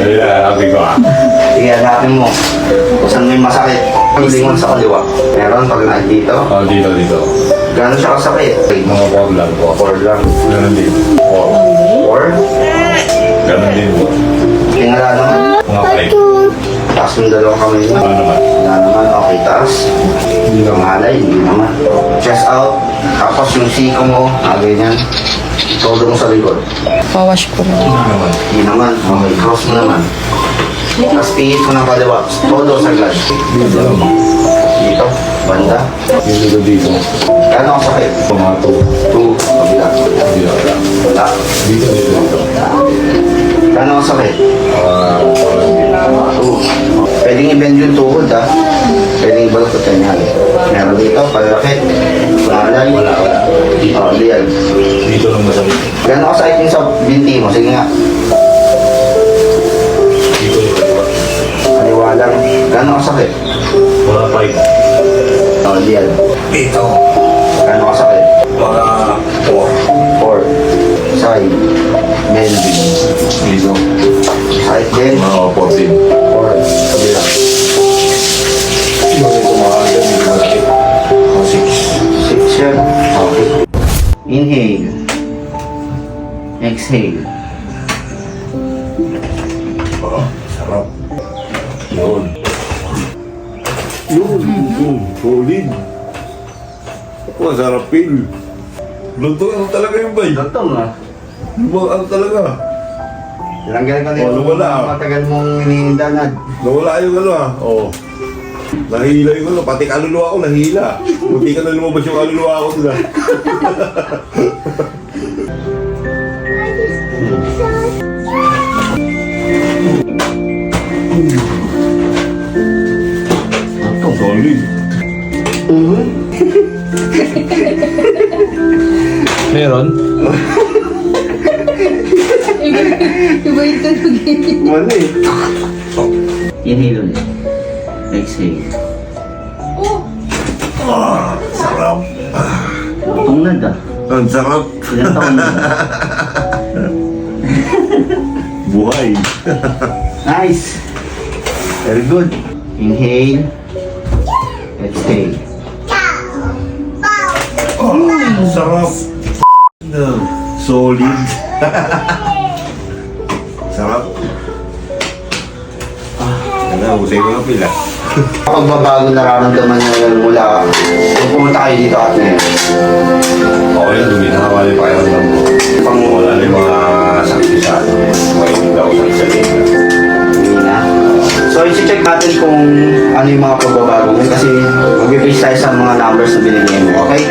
Sabi ko Sige, hanapin mo. Kung saan may masakit. Ang lingon sa kaliwa. Meron pag nakikita. dito. Gano'n siya kasakit? Mga 4 lang po. 4 lang. Ganun din. 4. 4? Ganun din po. Tingala naman. Mga 5. Taas yung dalawang kamay mo. Ano naman? Wala naman. Okay, taas. Hindi ka mahalay. Hindi naman. Chest out. Tapos yung siko mo. Ganyan. Todo mo sa likod. Pawash ko na. Ano naman? Hindi naman. Okay, cross mo naman. Tapos pihit mo ng kaliwa. Todo sa glad. Dito. Banda. Dito. Gano'n kasakit? Mga 2. 2. Kabila. Wala. Dito. Gano'n kasakit? 2. 2. Pwedeng i-bend yung tuhod ha. Pwedeng ibalukot yan yan. Meron dito, palakit. Pangalay. Wala. Liyan. Dito lang masakit. Gano'n kasakit yung sa binti mo? Sige nga. Dito yung kaliwa. Kaliwa lang. Gano'n kasakit? Mga 5. Liyan. Dito. Gano'n kasakit? Mga 4. 4. Side. Bend. Dito. Side din. Mga 14. 4. Kabila. Yung ito mga dito masakit. Mga 6. 6 yan. Okay. Inhale. Exhale. Sarap. Yun. Solid. Ako, sarap pil. Lunto ano talaga yung bay? Lutong ah. Ano talaga? Langgan ka din. Wala. Matagal mong hinihindanad. Nawala yung ano Oo. Nahila yung ano, pati kaluluwa ko nahila. Buti ka na lumabas yung kaluluwa ko sila. Solid. Meron? Iba yung tanong. Wala eh. Inhale ulit. Exhale. Sarap. Tungad ah. Ang sarap. Ilan taon na ba? Buhay. Nice. Very good. Inhale. Exhale. Sarap. Solid. Sarap. Usay ko yung pila. Pagbabago nararamdaman niya yan mula kung pumunta kayo dito at ngayon. Okay lang, duminawala yung pakiramdam mo. Wala na yung mga sakit sa ano. Mainit ako sa isalit. Hindi na. So, isi-check natin kung ano yung mga pagbabago mo kasi mag-base tayo sa mga numbers na binigay mo, okay?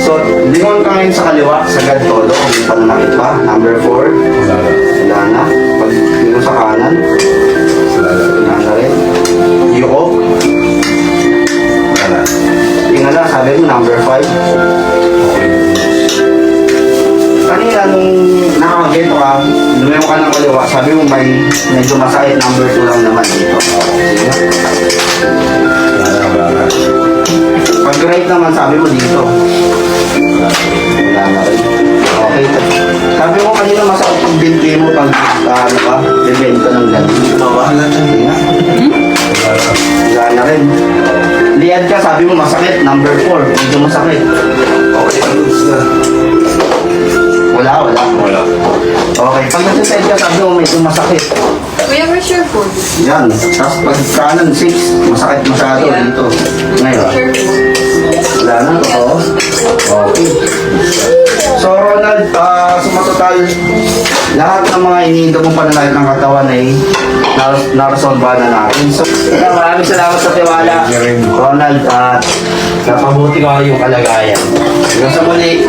So, lingon ka ngayon sa kaliwa, sa todo, kung may pananakit pa. Number 4, Wala na. wala na. Pag lingon sa kanan, Wala na. wala na rin. Yuko, Wala na. tingala, sabi mo number 5. Okay. Kanina, nung nakakagento ka, lumayo ka ng kaliwa, sabi mo may medyo masakit, number 2 lang naman dito. Sige nga. Wala na. Pag right naman, sabi mo dito. Wala na rin. Okay. Sabi mo kanina masakit pag binti mo pag ano ka, bibend ka ng ganun. Wala na. Sige nga. Wala na rin. Liad ka, sabi mo masakit, number 4. Medyo masakit. Okay. Wala. Wala. Okay. Pag nasa-side ka, sabi mo medyo masakit. Kuya, where's your food? Yan. Tapos pag kanan 6, masakit masyado dito. Ngayon. Your food. Wala na, totoo. Okay. So, Ronald, sumatotal, lahat ng mga iniinda mong pananakit ng katawan ay narasolba na natin. So, maraming salamat sa tiwala, Ronald, at napabuti ko yung kalagayan. Hanggang sa muli,